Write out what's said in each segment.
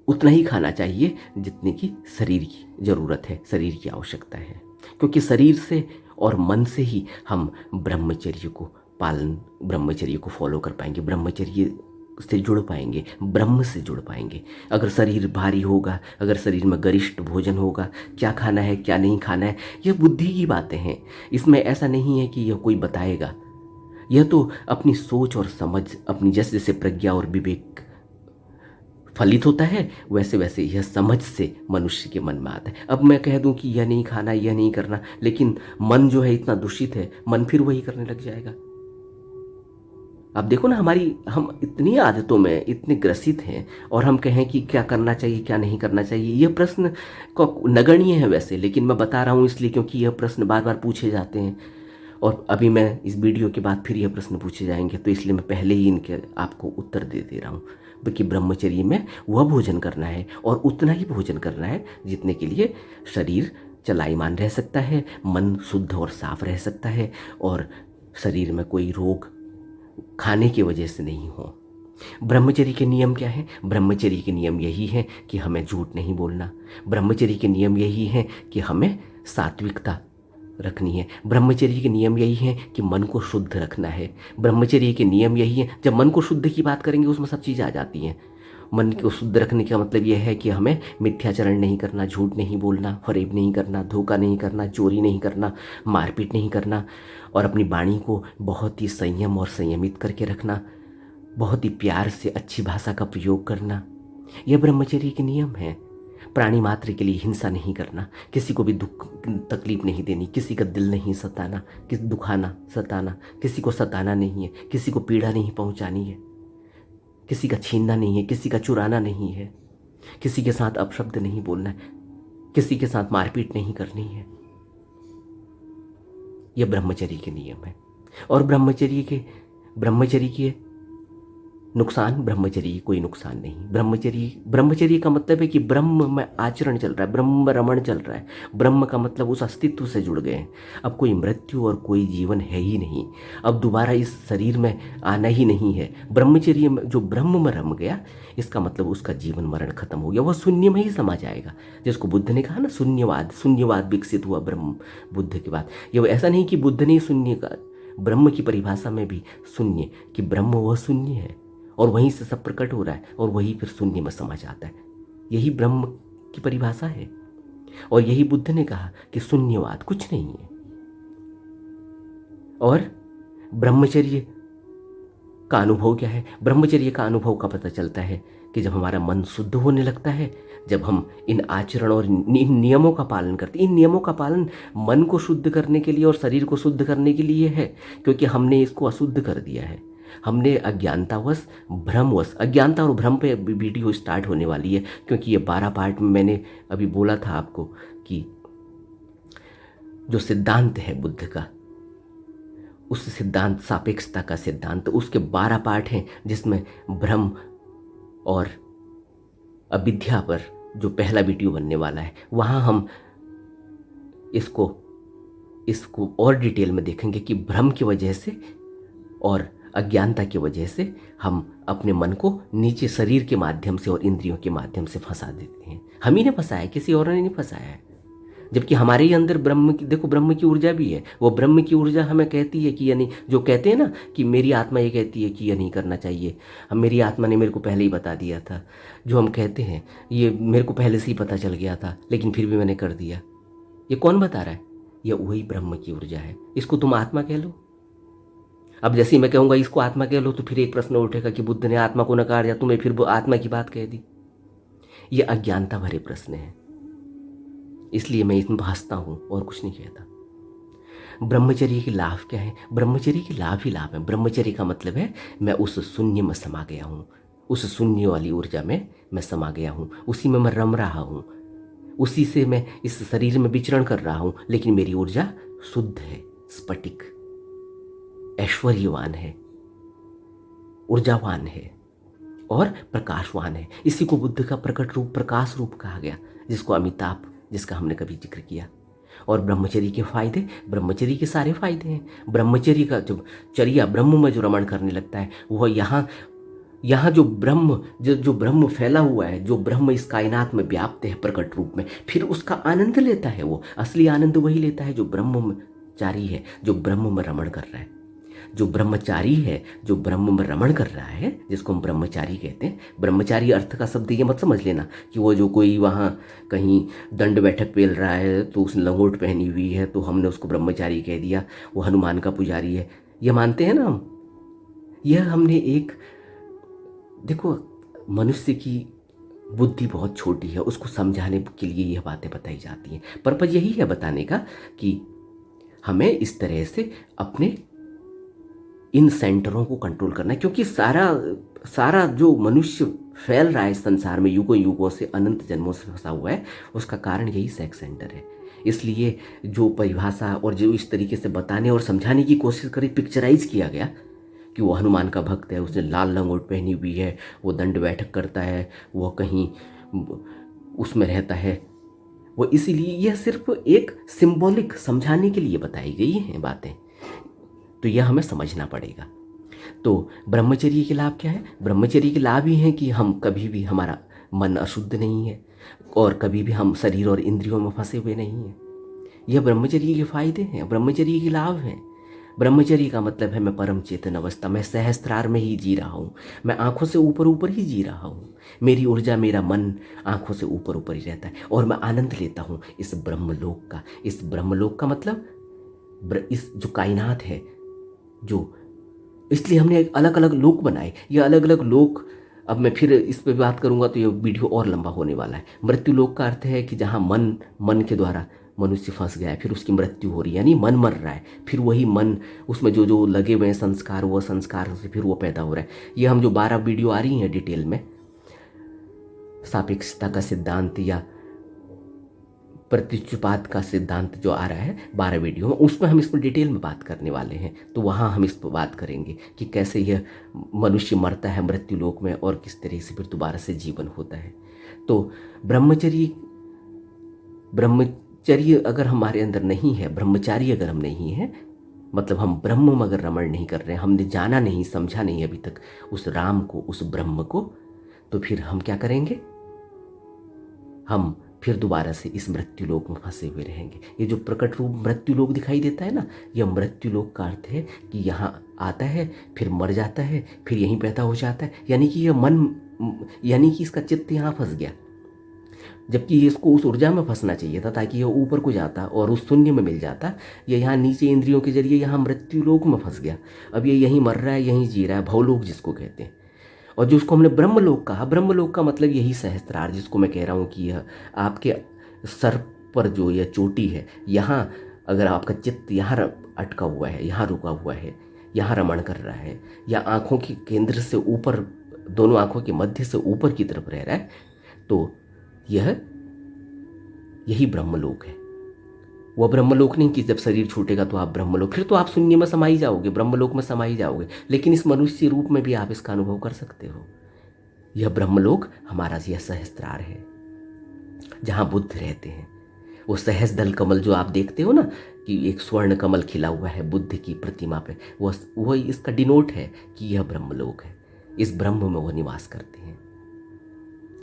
उतना ही खाना चाहिए जितने की शरीर की ज़रूरत है, शरीर की आवश्यकता है। क्योंकि शरीर से और मन से ही हम ब्रह्मचर्य को फॉलो कर पाएंगे, ब्रह्मचर्य से जुड़ पाएंगे, ब्रह्म से जुड़ पाएंगे। अगर शरीर भारी होगा, अगर शरीर में गरिष्ठ भोजन होगा, क्या खाना है क्या नहीं खाना है, यह बुद्धि की बातें हैं। इसमें ऐसा नहीं है कि यह कोई बताएगा, यह तो अपनी सोच और समझ, अपनी जैसे जैसे प्रज्ञा और विवेक फलित होता है वैसे वैसे यह समझ से मनुष्य के मन में आता है। अब मैं कह दूं कि यह नहीं खाना, यह नहीं करना, लेकिन मन जो है इतना दूषित है, मन फिर वही करने लग जाएगा। अब देखो ना, हम इतनी आदतों में इतने ग्रसित हैं, और हम कहें कि क्या करना चाहिए क्या नहीं करना चाहिए, यह प्रश्न को नगण्य है वैसे, लेकिन मैं बता रहा हूँ इसलिए क्योंकि यह प्रश्न बार बार पूछे जाते हैं, और अभी मैं इस वीडियो के बाद फिर यह प्रश्न पूछे जाएंगे, तो इसलिए मैं पहले ही इनके आपको उत्तर दे रहा हूँ कि ब्रह्मचर्य में वह भोजन करना है और उतना ही भोजन करना है जितने के लिए शरीर चलायमान रह सकता है, मन शुद्ध और साफ रह सकता है, और शरीर में कोई रोग खाने की वजह से नहीं हो। ब्रह्मचर्य के नियम क्या है? ब्रह्मचर्य के नियम यही है कि हमें झूठ नहीं बोलना। ब्रह्मचर्य के नियम यही है कि हमें सात्विकता रखनी है। ब्रह्मचर्य के नियम यही है कि मन को शुद्ध रखना है। ब्रह्मचर्य के नियम यही है, जब मन को शुद्ध की बात करेंगे उसमें सब चीज़ आ जाती हैं। मन को शुद्ध रखने का मतलब यह है कि हमें मिथ्याचरण नहीं करना, झूठ नहीं बोलना, फरेब नहीं करना, धोखा नहीं करना, चोरी नहीं करना, मारपीट नहीं करना, और अपनी वाणी को बहुत ही संयम और संयमित करके रखना, बहुत ही प्यार से अच्छी भाषा का प्रयोग करना। यह ब्रह्मचर्य के नियम है। प्राणी मात्र के लिए हिंसा नहीं करना, किसी को भी दुख तकलीफ नहीं देनी, किसी का दिल नहीं सताना, दुखाना सताना, किसी को सताना नहीं है, किसी को पीड़ा नहीं पहुंचानी है, किसी का छीनना नहीं है, किसी का चुराना नहीं है, किसी के साथ अपशब्द नहीं बोलना है, किसी के साथ मारपीट नहीं करनी है। यह ब्रह्मचर्य के नियम है। और ब्रह्मचर्य के नुकसान, ब्रह्मचर्य की कोई नुकसान नहीं। ब्रह्मचर्य का मतलब है कि ब्रह्म में आचरण चल रहा है, ब्रह्म रमण चल रहा है। ब्रह्म का मतलब उस अस्तित्व से जुड़ गए हैं। अब कोई मृत्यु और कोई जीवन है ही नहीं, अब दोबारा इस शरीर में आना ही नहीं है। ब्रह्मचर्य में जो ब्रह्म में रम गया, इसका मतलब उसका जीवन मरण खत्म हो गया, वह शून्य में ही समा जाएगा। जिसको बुद्ध ने कहा ना, शून्यवाद विकसित हुआ ब्रह्म बुद्ध के बाद। ये ऐसा नहीं कि बुद्ध ने शून्य का, ब्रह्म की परिभाषा में भी शून्य, कि ब्रह्म वह शून्य है और वहीं से सब प्रकट हो रहा है और वही फिर शून्य में समा जाता है। यही ब्रह्म की परिभाषा है, और यही बुद्ध ने कहा कि शून्यवाद कुछ नहीं है। और ब्रह्मचर्य का अनुभव क्या है? ब्रह्मचर्य का अनुभव का पता चलता है कि जब हमारा मन शुद्ध होने लगता है, जब हम इन आचरण और इन नियमों का पालन करते हैं। इन नियमों का पालन मन को शुद्ध करने के लिए और शरीर को शुद्ध करने के लिए है, क्योंकि हमने इसको अशुद्ध कर दिया है। हमने अज्ञानतावश, भ्रमवश, अज्ञानता और भ्रम पे वीडियो स्टार्ट होने वाली है, क्योंकि ये 12 पार्ट में मैंने अभी बोला था आपको कि जो सिद्धांत है बुद्ध का, उस सिद्धांत सापेक्षता का सिद्धांत, उसके 12 पार्ट हैं, जिसमें भ्रम और अविद्या पर जो पहला वीडियो बनने वाला है, वहाँ हम इसको और डिटेल में देखेंगे कि भ्रम की वजह से और अज्ञानता की वजह से हम अपने मन को नीचे शरीर के माध्यम से और इंद्रियों के माध्यम से फंसा देते हैं। हम ही ने फंसाया, किसी और ने नहीं फंसाया है। जबकि हमारे ही अंदर ब्रह्म की ऊर्जा भी है। वो ब्रह्म की ऊर्जा हमें कहती है कि यानी जो कहते हैं ना कि मेरी आत्मा ये कहती है कि यह नहीं करना चाहिए, हम मेरी आत्मा ने मेरे को पहले ही बता दिया था। जो हम कहते हैं ये मेरे को पहले से ही पता चल गया था, लेकिन फिर भी मैंने कर दिया। ये कौन बता रहा है? यह वही ब्रह्म की ऊर्जा है। इसको तुम आत्मा कह लो। अब जैसे ही मैं कहूँगा इसको आत्मा कह लो, तो फिर एक प्रश्न उठेगा कि बुद्ध ने आत्मा को नकार दिया, तुम्हें फिर आत्मा की बात कह दी। ये अज्ञानता भरे प्रश्न है, इसलिए मैं इसमें हंसता हूँ और कुछ नहीं कहता। ब्रह्मचर्य के लाभ क्या है? ब्रह्मचर्य के लाभ ही लाभ है। ब्रह्मचर्य का मतलब है मैं उस शून्य में समा गया हूँ, उस शून्य वाली ऊर्जा में मैं समा गया हूँ, उसी में मैं रम रहा हूँ, उसी से मैं इस शरीर में विचरण कर रहा हूँ, लेकिन मेरी ऊर्जा शुद्ध है, स्फटिक, ऐश्वर्यवान है, ऊर्जावान है और प्रकाशवान है। इसी को बुद्ध का प्रकट रूप, प्रकाश रूप कहा गया, जिसको अमिताभ, जिसका हमने कभी जिक्र किया। और ब्रह्मचर्य के फायदे, ब्रह्मचर्य के सारे फायदे हैं। ब्रह्मचर्य का जो चर्या, ब्रह्म में जो रमण करने लगता है, वह यहाँ जो ब्रह्म जो ब्रह्म फैला हुआ है, जो ब्रह्म इस कायनात में व्याप्त है प्रकट रूप में, फिर उसका आनंद लेता है। वो असली आनंद वही लेता है जो ब्रह्मचारी है, जो ब्रह्म में रमण कर रहा है। जो ब्रह्मचारी है, जो ब्रह्म में रमण कर रहा है, जिसको हम ब्रह्मचारी कहते हैं। ब्रह्मचारी अर्थ का शब्द ये मत समझ लेना कि वो जो कोई वहाँ कहीं दंड बैठक पेल रहा है तो उसने लंगोट पहनी हुई है तो हमने उसको ब्रह्मचारी कह दिया, वो हनुमान का पुजारी है। ये मानते हैं ना हम। यह हमने एक, देखो मनुष्य की बुद्धि बहुत छोटी है, उसको समझाने के लिए यह बातें बताई जाती हैं। पर्पज यही है बताने का कि हमें इस तरह से अपने इन सेंटरों को कंट्रोल करना है, क्योंकि सारा सारा जो मनुष्य फैल रहा है संसार में युगों युगों से, अनंत जन्मों से फंसा हुआ है, उसका कारण यही सेक्स सेंटर है। इसलिए जो परिभाषा और जो इस तरीके से बताने और समझाने की कोशिश करी, पिक्चराइज किया गया कि वो हनुमान का भक्त है, उसने लाल लंगोट पहनी हुई है, वो दंड बैठक करता है, वो कहीं उसमें रहता है, वो इसीलिए यह सिर्फ एक सिंबॉलिक समझाने के लिए बताई गई हैं बातें। तो यह हमें समझना पड़ेगा। तो ब्रह्मचर्य के लाभ क्या है? ब्रह्मचर्य के लाभ ही हैं कि हम कभी भी, हमारा मन अशुद्ध नहीं है और कभी भी हम शरीर और इंद्रियों में फंसे हुए नहीं हैं। यह ब्रह्मचर्य के फायदे हैं, ब्रह्मचर्य के लाभ हैं। ब्रह्मचर्य का मतलब है मैं परम चेतन अवस्था, मैं सहस्त्रार में ही जी रहा हूँ, मैं आंखों से ऊपर ऊपर ही जी रहा हूँ, मेरी ऊर्जा, मेरा मन आंखों से ऊपर ऊपर ही रहता है और मैं आनंद लेता हूँ इस ब्रह्मलोक का। इस ब्रह्मलोक का मतलब इस जो कायनात है, जो, इसलिए हमने एक अलग अलग लोक बनाए। ये अलग अलग लोक, अब मैं फिर इस पर बात करूंगा तो ये वीडियो और लंबा होने वाला है। मृत्यु लोक का अर्थ है कि जहाँ मन के द्वारा मनुष्य फंस गया है, फिर उसकी मृत्यु हो रही है, यानी मन मर रहा है, फिर वही मन, उसमें जो जो लगे हुए हैं संस्कार, वो संस्कार से फिर वो पैदा हो रहा है। ये हम जो 12 वीडियो आ रही हैं डिटेल में, सापेक्षता का सिद्धांत या प्रत्युत्पाद का सिद्धांत जो आ रहा है 12 वीडियो में, उसमें हम इस पर डिटेल में बात करने वाले हैं। तो वहाँ हम इस पर बात करेंगे कि कैसे यह मनुष्य मरता है मृत्यु लोक में और किस तरह से फिर दोबारा से जीवन होता है। तो ब्रह्मचर्य अगर हमारे अंदर नहीं है, ब्रह्मचारी अगर हम नहीं है, मतलब हम ब्रह्म में अगर रमण नहीं कर रहे हैं, हमने जाना नहीं, समझा नहीं अभी तक उस राम को, उस ब्रह्म को, तो फिर हम क्या करेंगे? हम फिर दोबारा से इस मृत्यु लोक में फंसे हुए रहेंगे। ये जो प्रकट रूप मृत्यु लोक दिखाई देता है ना, यह मृत्यु लोक का अर्थ है कि यहाँ आता है, फिर मर जाता है, फिर यहीं पैदा हो जाता है, यानी कि यह मन, यानी कि इसका चित्त यहाँ फंस गया, जबकि इसको उस ऊर्जा में फंसना चाहिए था ताकि यह ऊपर को जाता और उस शून्य में मिल जाता। यह यहाँ नीचे इंद्रियों के जरिए यहाँ मृत्यु लोक में फंस गया। अब ये यहीं मर रहा है, यहीं जी रहा है, भवलोक जिसको कहते हैं। और जो उसको हमने ब्रह्मलोक कहा, ब्रह्मलोक का मतलब यही सहस्त्रार, जिसको मैं कह रहा हूँ कि यह आपके सर पर जो यह चोटी है, यहाँ अगर आपका चित्त यहाँ अटका हुआ है, यहाँ रुका हुआ है, यहाँ रमण कर रहा है, या आँखों के केंद्र से ऊपर, दोनों आँखों के मध्य से ऊपर की तरफ रह रहा है, तो यही ब्रह्मलोक है। वह ब्रह्मलोक नहीं कि जब शरीर छूटेगा तो आप ब्रह्मलोक, फिर तो आप शून्य में समाई जाओगे, ब्रह्मलोक में समाई जाओगे, लेकिन इस मनुष्य रूप में भी आप इसका अनुभव कर सकते हो। यह ब्रह्मलोक हमारा यह सहस्त्रार है जहाँ बुद्ध रहते हैं। वो सहस दल कमल जो आप देखते हो ना, कि एक स्वर्ण कमल खिला हुआ है बुद्ध की प्रतिमा पे, वह इसका डिनोट है कि यह ब्रह्मलोक है। इस ब्रह्म में वो निवास करते हैं,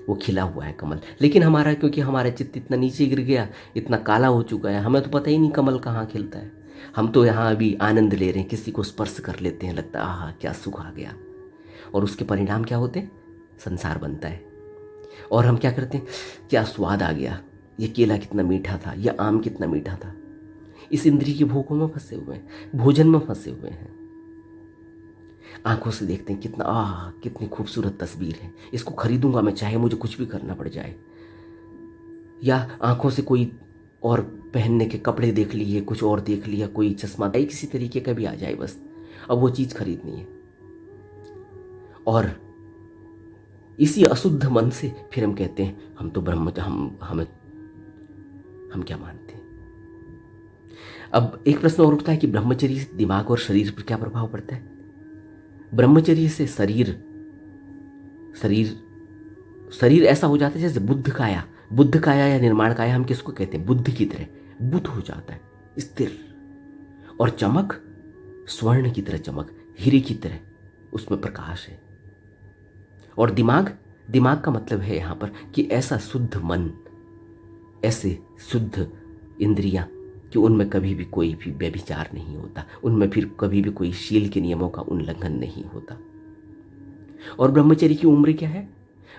वो खिला हुआ है कमल। लेकिन हमारा, क्योंकि हमारा चित्त इतना नीचे गिर गया, इतना काला हो चुका है, हमें तो पता ही नहीं कमल कहाँ खिलता है। हम तो यहाँ अभी आनंद ले रहे हैं, किसी को स्पर्श कर लेते हैं, लगता है आहा क्या सुख आ गया, और उसके परिणाम क्या होते हैं? संसार बनता है। और हम क्या करते हैं? क्या स्वाद आ गया, ये केला कितना मीठा था, यह आम कितना मीठा था। इस इंद्रिय के भोगों में फंसे हुए हैं, भोजन में फंसे हुए हैं। आंखों से देखते हैं कितना, कितनी खूबसूरत तस्वीर है, इसको खरीदूंगा मैं, चाहे मुझे कुछ भी करना पड़ जाए। या आंखों से कोई और पहनने के कपड़े देख लिए, कुछ और देख लिया, कोई चश्मा किसी तरीके का भी आ जाए, बस अब वो चीज़ खरीदनी है। और इसी अशुद्ध मन से फिर हम कहते हैं हम तो ब्रह्म, हम क्या मानते हैं। अब एक प्रश्न और उठता है कि ब्रह्मचर्य से दिमाग और शरीर पर क्या प्रभाव पड़ता है? ब्रह्मचर्य से शरीर ऐसा हो जाता है जैसे बुद्ध काया या निर्माण काया हम किसको कहते हैं? बुद्ध की तरह बुद्ध हो जाता है, स्थिर। और चमक, स्वर्ण की तरह चमक, हीरे की तरह उसमें प्रकाश है। और दिमाग, दिमाग का मतलब है यहाँ पर कि ऐसा शुद्ध मन, ऐसे शुद्ध इंद्रियां कि उनमें कभी भी कोई भी व्यभिचार नहीं होता, उनमें फिर कभी भी कोई शील के नियमों का उल्लंघन नहीं होता। और ब्रह्मचर्य की उम्र क्या है?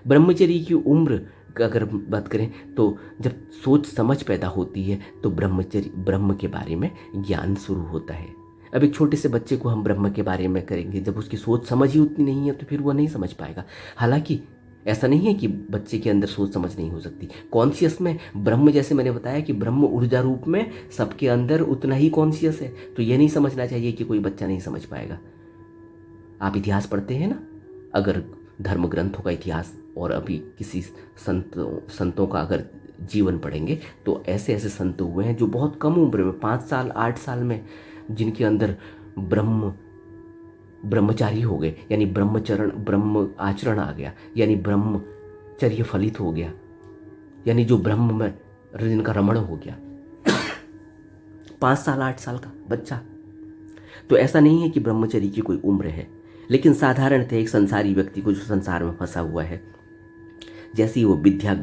ब्रह्मचर्य की उम्र का अगर बात करें तो जब सोच समझ पैदा होती है तो ब्रह्मचर्य, ब्रह्म के बारे में ज्ञान शुरू होता है। अब एक छोटे से बच्चे को हम ब्रह्म के बारे में करेंगे, जब उसकी सोच समझ ही उतनी नहीं है तो फिर वो नहीं समझ पाएगा। हालांकि ऐसा नहीं है कि बच्चे के अंदर सोच समझ नहीं हो सकती। कॉन्शियस में ब्रह्म, जैसे मैंने बताया कि ब्रह्म ऊर्जा रूप में सबके अंदर उतना ही कॉन्शियस है, तो ये नहीं समझना चाहिए कि कोई बच्चा नहीं समझ पाएगा। आप इतिहास पढ़ते हैं ना, अगर धर्म ग्रंथों का इतिहास और अभी किसी संतों का अगर जीवन पढ़ेंगे तो ऐसे ऐसे संत हुए हैं जो बहुत कम उम्र में 5 साल 8 साल में जिनके अंदर ब्रह्मचारी हो गए, यानी ब्रह्म आचरण आ गया, यानी ब्रह्मचर्य फलित हो गया, यानी जो ब्रह्म में जिनका रमण हो गया। 5 साल 8 साल का बच्चा। तो ऐसा नहीं है कि ब्रह्मचर्य की कोई उम्र है, लेकिन साधारणतः एक संसारी व्यक्ति को जो संसार में फंसा हुआ है, जैसे ही वो विद्या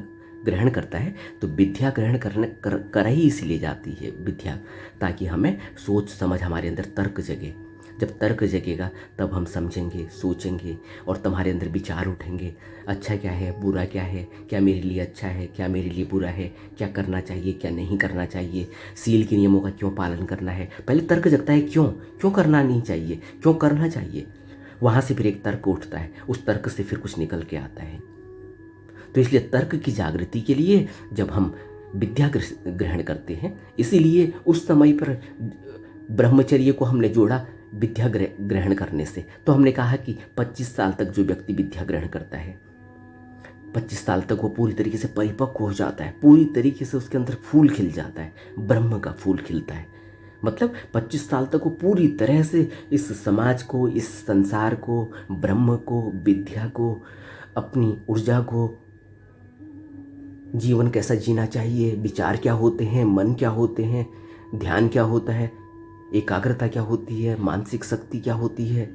ग्रहण करता है तो विद्या ग्रहण कर ही इसलिए जाती है विद्या, ताकि हमें सोच समझ, हमारे अंदर तर्क जगे। जब तर्क जगेगा तब हम समझेंगे, सोचेंगे और तुम्हारे अंदर विचार उठेंगे। अच्छा क्या है, बुरा क्या है, क्या मेरे लिए अच्छा है, क्या मेरे लिए बुरा है, क्या करना चाहिए, क्या नहीं करना चाहिए, सील के नियमों का क्यों पालन करना है। पहले तर्क जगता है, क्यों करना नहीं चाहिए, क्यों करना चाहिए। वहाँ से फिर एक तर्क उठता है, उस तर्क से फिर कुछ निकल के आता है। तो इसलिए तर्क की जागृति के लिए जब हम विद्या ग्रहण करते हैं, इसीलिए उस समय पर ब्रह्मचर्य को हमने जोड़ा विद्या ग्रहण करने से। तो हमने कहा कि 25 साल तक जो व्यक्ति विद्या ग्रहण करता है, 25 साल तक वो पूरी तरीके से परिपक्व हो जाता है, पूरी तरीके से उसके अंदर फूल खिल जाता है, ब्रह्म का फूल खिलता है। मतलब 25 साल तक वो पूरी तरह से इस समाज को, इस संसार को, ब्रह्म को, विद्या को, अपनी ऊर्जा को, जीवन कैसा जीना चाहिए, विचार क्या होते हैं, मन क्या होते हैं, ध्यान क्या होता है, एकाग्रता क्या होती है, मानसिक शक्ति क्या होती है,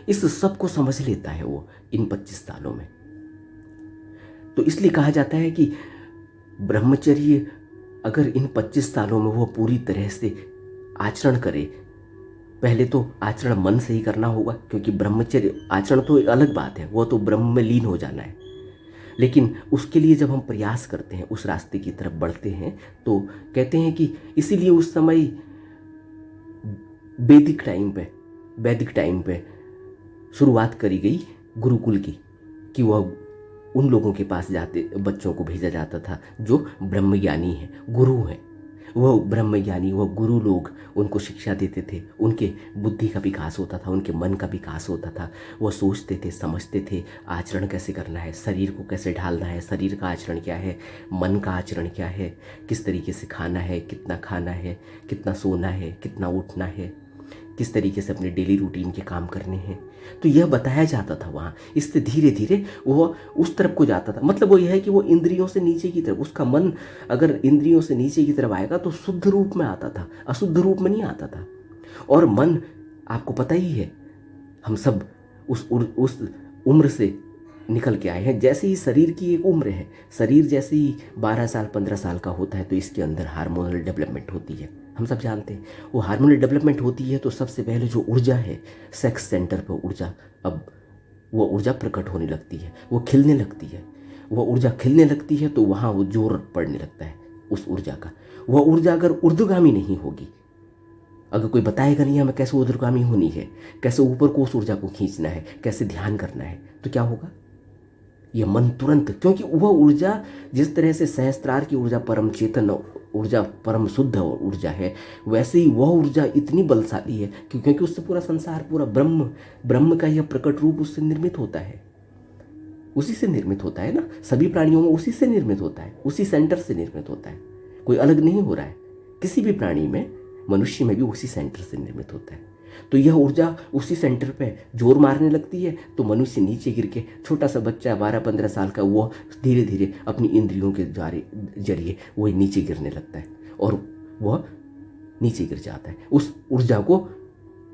इस सब को समझ लेता है वो इन 25 सालों में। तो इसलिए कहा जाता है कि ब्रह्मचर्य अगर इन 25 सालों में वो पूरी तरह से आचरण करे, पहले तो आचरण मन से ही करना होगा, क्योंकि ब्रह्मचर्य आचरण तो एक अलग बात है, वो तो ब्रह्म में लीन हो जाना है। लेकिन उसके लिए जब हम प्रयास करते हैं, उस रास्ते की तरफ बढ़ते हैं, तो कहते हैं कि इसीलिए उस समय वैदिक टाइम पे शुरुआत करी गई गुरुकुल की, कि वह उन लोगों के पास जाते, बच्चों को भेजा जाता था जो ब्रह्मज्ञानी हैं, गुरु हैं। वह ब्रह्मज्ञानी, वह गुरु लोग उनको शिक्षा देते थे, उनके बुद्धि का विकास होता था, उनके मन का विकास होता था। वह सोचते थे, समझते थे आचरण कैसे करना है, शरीर को कैसे ढालना है, शरीर का आचरण क्या है, मन का आचरण क्या है, किस तरीके से खाना है, कितना खाना है, कितना सोना है, कितना उठना है, किस तरीके से अपने डेली रूटीन के काम करने हैं। तो यह बताया जाता था वहाँ। इससे धीरे धीरे वो उस तरफ को जाता था। मतलब वो यह है कि वो इंद्रियों से नीचे की तरफ, उसका मन अगर इंद्रियों से नीचे की तरफ आएगा तो शुद्ध रूप में आता था, अशुद्ध रूप में नहीं आता था। और मन, आपको पता ही है, हम सब उस उम्र से निकल के आए हैं। जैसे ही शरीर की एक उम्र है, शरीर जैसे ही 12 साल 15 साल का होता है तो इसके अंदर हार्मोनल डेवलपमेंट होती है, हम सब जानते हैं। वो हार्मोनल डेवलपमेंट होती है तो सबसे पहले जो ऊर्जा है, सेक्स सेंटर पर ऊर्जा, अब वो ऊर्जा प्रकट होने लगती है, वो खिलने लगती है। वो ऊर्जा खिलने लगती है तो वहाँ वो जोर पड़ने लगता है उस ऊर्जा का। वह ऊर्जा अगर ऊर्ध्वगामी नहीं होगी, अगर कोई बताएगा नहीं हमें कैसे ऊर्ध्वगामी होनी है, कैसे ऊपर को उस ऊर्जा को खींचना है, कैसे ध्यान करना है, तो क्या होगा? यह मन तुरंत, क्योंकि वह ऊर्जा जिस तरह से सहस्त्रार की ऊर्जा परम चेतन ऊर्जा, परम शुद्ध ऊर्जा है, वैसे ही वह ऊर्जा इतनी बलशाली है क्योंकि उससे पूरा संसार, पूरा ब्रह्म का यह प्रकट रूप उससे निर्मित होता है। उसी से निर्मित होता है ना, सभी प्राणियों में उसी से निर्मित होता है, उसी सेंटर से निर्मित होता है, कोई अलग नहीं हो रहा है। किसी भी प्राणी में, मनुष्य में भी उसी सेंटर से निर्मित होता है। तो यह ऊर्जा उसी सेंटर पे जोर मारने लगती है तो मनुष्य नीचे गिर के, छोटा सा बच्चा 12-15 साल का, वो धीरे धीरे अपनी इंद्रियों के जरिए वो नीचे गिरने लगता है और वह नीचे गिर जाता है। उस ऊर्जा को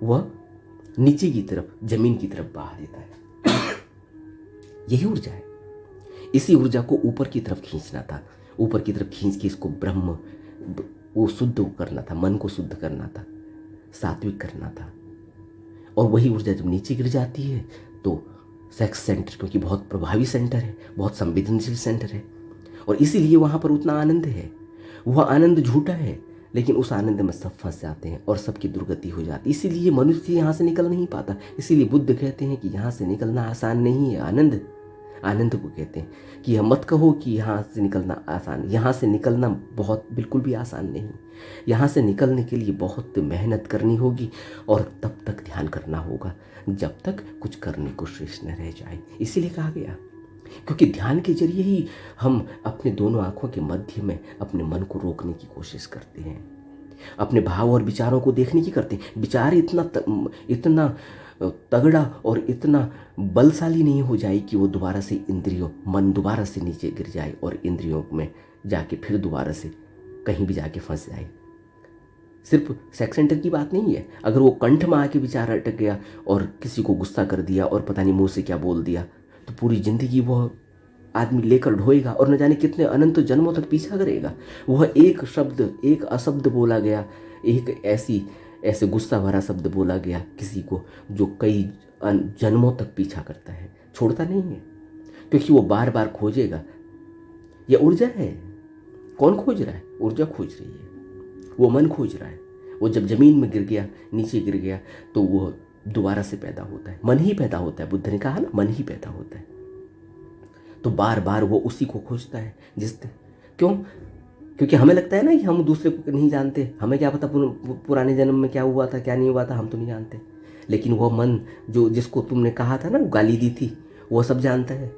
वह नीचे की तरफ, जमीन की तरफ बहा देता है। यही ऊर्जा है। इसी ऊर्जा को ऊपर की तरफ खींचना था, ऊपर की तरफ खींच के इसको ब्रह्म, वो शुद्ध करना था, मन को शुद्ध करना था, सात्विक करना था। और वही ऊर्जा जब नीचे गिर जाती है तो सेक्स सेंटर, क्योंकि बहुत प्रभावी सेंटर है, बहुत संवेदनशील सेंटर है, और इसीलिए वहाँ पर उतना आनंद है। वह आनंद झूठा है, लेकिन उस आनंद में सब फंस जाते हैं और सबकी दुर्गति हो जाती है। इसीलिए मनुष्य यहाँ से निकल नहीं पाता। इसीलिए बुद्ध कहते हैं कि यहाँ से निकलना आसान नहीं है। आनंद, आनंद को कहते हैं कि यह मत कहो कि यहाँ से निकलना आसान। यहाँ से निकलना बहुत बिल्कुल भी आसान नहीं। यहाँ से निकलने के लिए बहुत मेहनत करनी होगी और तब तक ध्यान करना होगा जब तक कुछ करने को शेष न रह जाए। इसीलिए कहा गया, क्योंकि ध्यान के जरिए ही हम अपने दोनों आँखों के मध्य में अपने मन को रोकने की कोशिश करते हैं, अपने भाव और विचारों को देखने की करते हैं। विचार इतना तगड़ा और इतना बलशाली नहीं हो जाए कि वो दोबारा से मन दोबारा से नीचे गिर जाए और इंद्रियों में जाके फिर दोबारा से कहीं भी जाके फंस जाए। सिर्फ सेक्स सेंटर की बात नहीं है। अगर वो कंठ में आके विचार अटक गया और किसी को गुस्सा कर दिया और पता नहीं मुंह से क्या बोल दिया, तो पूरी जिंदगी वह आदमी लेकर ढोएगा और न जाने कितने अनंत जन्मों तक पीछा करेगा। वह एक शब्द, एक अशब्द बोला गया, एक ऐसे गुस्सा भरा शब्द बोला गया किसी को, जो कई जन्मों तक पीछा करता है, छोड़ता नहीं है, क्योंकि वो बार बार खोजेगा। यह ऊर्जा है। कौन खोज रहा है? ऊर्जा खोज रही है, वो मन खोज रहा है। वो जब जमीन में गिर गया, नीचे गिर गया, तो वो दोबारा से पैदा होता है। मन ही पैदा होता है, बुद्ध ने कहा ना, मन ही पैदा होता है। तो बार बार वो उसी को खोजता है। क्यों? क्योंकि हमें लगता है ना कि हम दूसरे को नहीं जानते, हमें क्या पता पुराने जन्म में क्या हुआ था, क्या नहीं हुआ था, हम तो नहीं जानते। लेकिन वह मन जिसको तुमने कहा था ना, गाली दी थी, वो सब जानता है।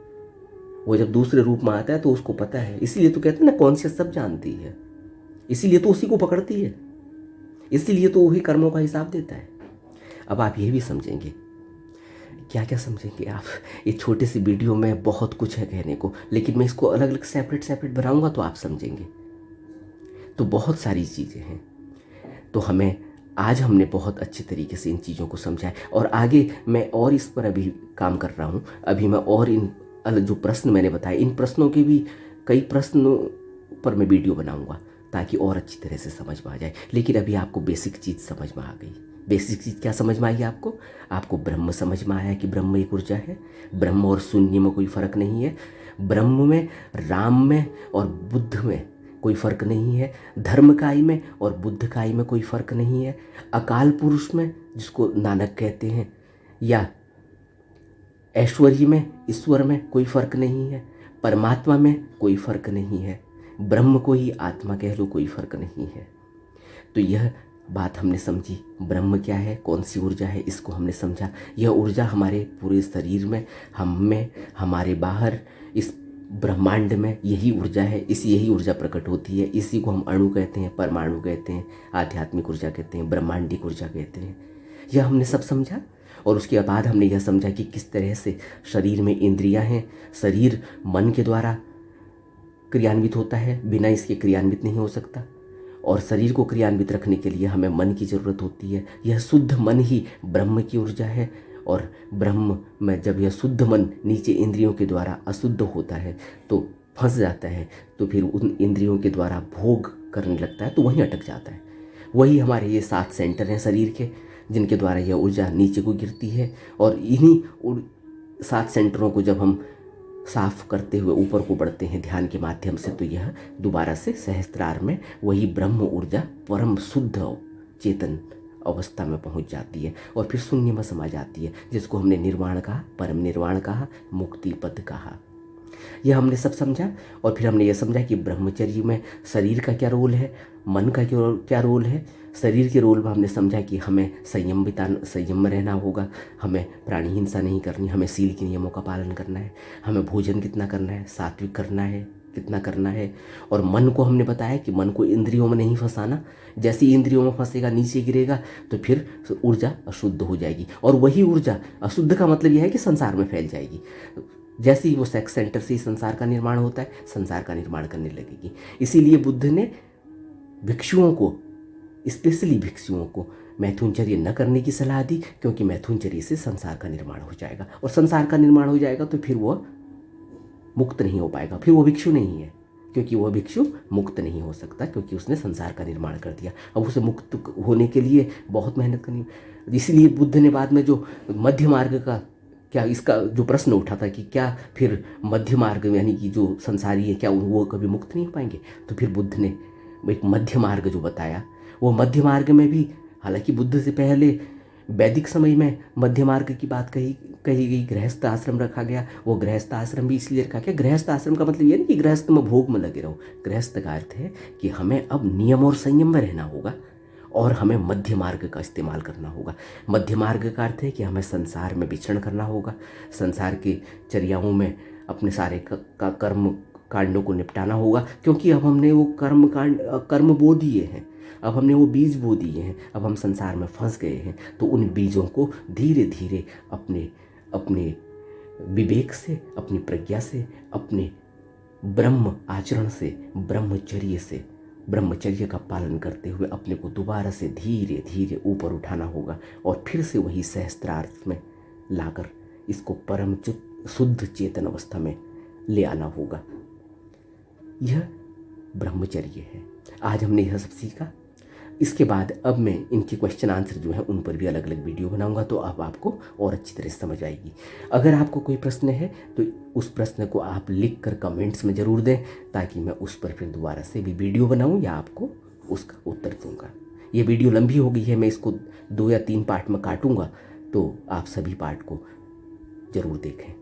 वो जब दूसरे रूप में आता है तो उसको पता है। इसीलिए तो कहते हैं ना, कॉन्शियस सब जानती है, इसीलिए तो उसी को पकड़ती है, इसीलिए तो वही कर्मों का हिसाब देता है। अब आप ये भी समझेंगे, क्या क्या समझेंगे आप? ये छोटे सी वीडियो में बहुत कुछ है कहने को, लेकिन मैं इसको अलग अलग सेपरेट बनाऊंगा तो आप समझेंगे। तो बहुत सारी चीज़ें हैं। तो आज हमने बहुत अच्छे तरीके से इन चीज़ों को समझा है, और आगे मैं और इस पर अभी काम कर रहा हूँ। अभी मैं और इन जो प्रश्न मैंने बताए, इन प्रश्नों के भी कई प्रश्नों पर मैं वीडियो बनाऊंगा, ताकि और अच्छी तरह से समझ में आ जाए। लेकिन अभी आपको बेसिक चीज़ समझ में आ गई। बेसिक चीज़ क्या समझ में आई आपको ब्रह्म समझ में आया कि ब्रह्म एक ऊर्जा है। ब्रह्म और शून्य में कोई फ़र्क नहीं है। ब्रह्म में, राम में और बुद्ध में कोई फ़र्क नहीं है। धर्मकाई में और बुद्धकाई में कोई फ़र्क नहीं है। अकाल पुरुष में, जिसको नानक कहते हैं, या ऐश्वर्य में, ईश्वर में कोई फ़र्क नहीं है। परमात्मा में कोई फ़र्क नहीं है। ब्रह्म को ही आत्मा कह लो, कोई फ़र्क नहीं है। तो यह बात हमने समझी। ब्रह्म क्या है, कौन सी ऊर्जा है, इसको हमने समझा। यह ऊर्जा हमारे पूरे शरीर में, हम में, हमारे बाहर, इस ब्रह्मांड में यही ऊर्जा है। यही ऊर्जा प्रकट होती है। इसी को हम अणु कहते हैं, परमाणु कहते हैं, आध्यात्मिक ऊर्जा कहते हैं, ब्रह्मांडिक ऊर्जा कहते हैं। यह हमने सब समझा। और उसके बाद हमने यह समझा कि किस तरह से शरीर में इंद्रियां हैं। शरीर मन के द्वारा क्रियान्वित होता है, बिना इसके क्रियान्वित नहीं हो सकता। और शरीर को क्रियान्वित रखने के लिए हमें मन की ज़रूरत होती है। यह शुद्ध मन ही ब्रह्म की ऊर्जा है। और ब्रह्म में जब यह शुद्ध मन नीचे इंद्रियों के द्वारा अशुद्ध होता है तो फंस जाता है, तो फिर उन इंद्रियों के द्वारा भोग करने लगता है, तो वहीं अटक जाता है। वही हमारे ये 7 सेंटर हैं शरीर के, जिनके द्वारा यह ऊर्जा नीचे को गिरती है। और इन्हीं 7 सेंटरों को जब हम साफ करते हुए ऊपर को बढ़ते हैं ध्यान के माध्यम से, तो यह दोबारा से सहस्त्रार में वही ब्रह्म ऊर्जा परम शुद्ध चेतन अवस्था में पहुंच जाती है और फिर शून्य में समा जाती है, जिसको हमने निर्वाण कहा, परम निर्वाण कहा, मुक्ति पद कहा। यह हमने सब समझा। और फिर हमने यह समझा कि ब्रह्मचर्य में शरीर का क्या रोल है, मन का क्या रोल है। शरीर के रोल में हमने समझा कि हमें संयम में रहना होगा, हमें प्राणी हिंसा नहीं करनी, हमें सील के नियमों का पालन करना है, हमें भोजन कितना करना है, सात्विक करना है, कितना करना है। और मन को हमने बताया कि मन को इंद्रियों में नहीं फंसाना। जैसे ही इंद्रियों में फंसेगा, नीचे गिरेगा, तो फिर ऊर्जा अशुद्ध हो जाएगी। और वही ऊर्जा, अशुद्ध का मतलब यह है कि संसार में फैल जाएगी। जैसे ही वो सेक्स सेंटर से ही संसार का निर्माण होता है, संसार का निर्माण करने लगेगी। इसीलिए बुद्ध ने भिक्षुओं को, स्पेशली भिक्षुओं को, मैथुनचर्य न करने की सलाह दी, क्योंकि मैथुनचर्य से संसार का निर्माण हो जाएगा। और संसार का निर्माण हो जाएगा तो फिर वह मुक्त नहीं हो पाएगा, फिर वो भिक्षु नहीं है, क्योंकि वह भिक्षु मुक्त नहीं हो सकता, क्योंकि उसने संसार का निर्माण कर दिया। अब उसे मुक्त होने के लिए बहुत मेहनत करनी। इसीलिए बुद्ध ने बाद में जो मध्य मार्ग का, क्या इसका जो प्रश्न उठा था कि क्या फिर मध्य मार्ग यानी कि जो संसारी है क्या वो कभी मुक्त नहीं हो पाएंगे, तो फिर बुद्ध ने एक मध्य मार्ग जो बताया, वो मध्य मार्ग में भी, हालांकि बुद्ध से पहले वैदिक समय में मध्य मार्ग की बात कही गई, गृहस्थ आश्रम रखा गया। वो गृहस्थ आश्रम भी इसलिए रखा गया, गृहस्थ आश्रम का मतलब ये नहीं कि गृहस्थ में भोग में लगे रहो, गृहस्थ का अर्थ है कि हमें अब नियम और संयम में रहना होगा और हमें मध्य मार्ग का इस्तेमाल करना होगा। मध्य मार्ग का अर्थ है कि हमें संसार में विचरण करना होगा, संसार के चर्याओं में अपने सारे का कर्म कांडों को निपटाना होगा, क्योंकि अब हमने वो कर्म बो दिए हैं, अब हमने वो बीज बो दिए हैं, अब हम संसार में फंस गए हैं। तो उन बीजों को धीरे धीरे अपने अपने विवेक से, अपनी प्रज्ञा से, अपने ब्रह्म आचरण से, ब्रह्मचर्य से, ब्रह्मचर्य का पालन करते हुए अपने को दोबारा से धीरे धीरे ऊपर उठाना होगा और फिर से वही सहस्त्रार्थ में लाकर इसको परम शुद्ध चेतन अवस्था में ले आना होगा। यह ब्रह्मचर्य है। आज हमने यह सब सीखा। इसके बाद अब मैं इनके क्वेश्चन आंसर जो है उन पर भी अलग अलग वीडियो बनाऊंगा, तो अब आपको और अच्छी तरह से समझ आएगी। अगर आपको कोई प्रश्न है तो उस प्रश्न को आप लिख कर कमेंट्स में ज़रूर दें, ताकि मैं उस पर फिर दोबारा से भी वीडियो बनाऊं या आपको उसका उत्तर दूंगा। ये वीडियो लंबी हो गई है, मैं इसको 2 या 3 पार्ट में काटूंगा, तो आप सभी पार्ट को ज़रूर देखें।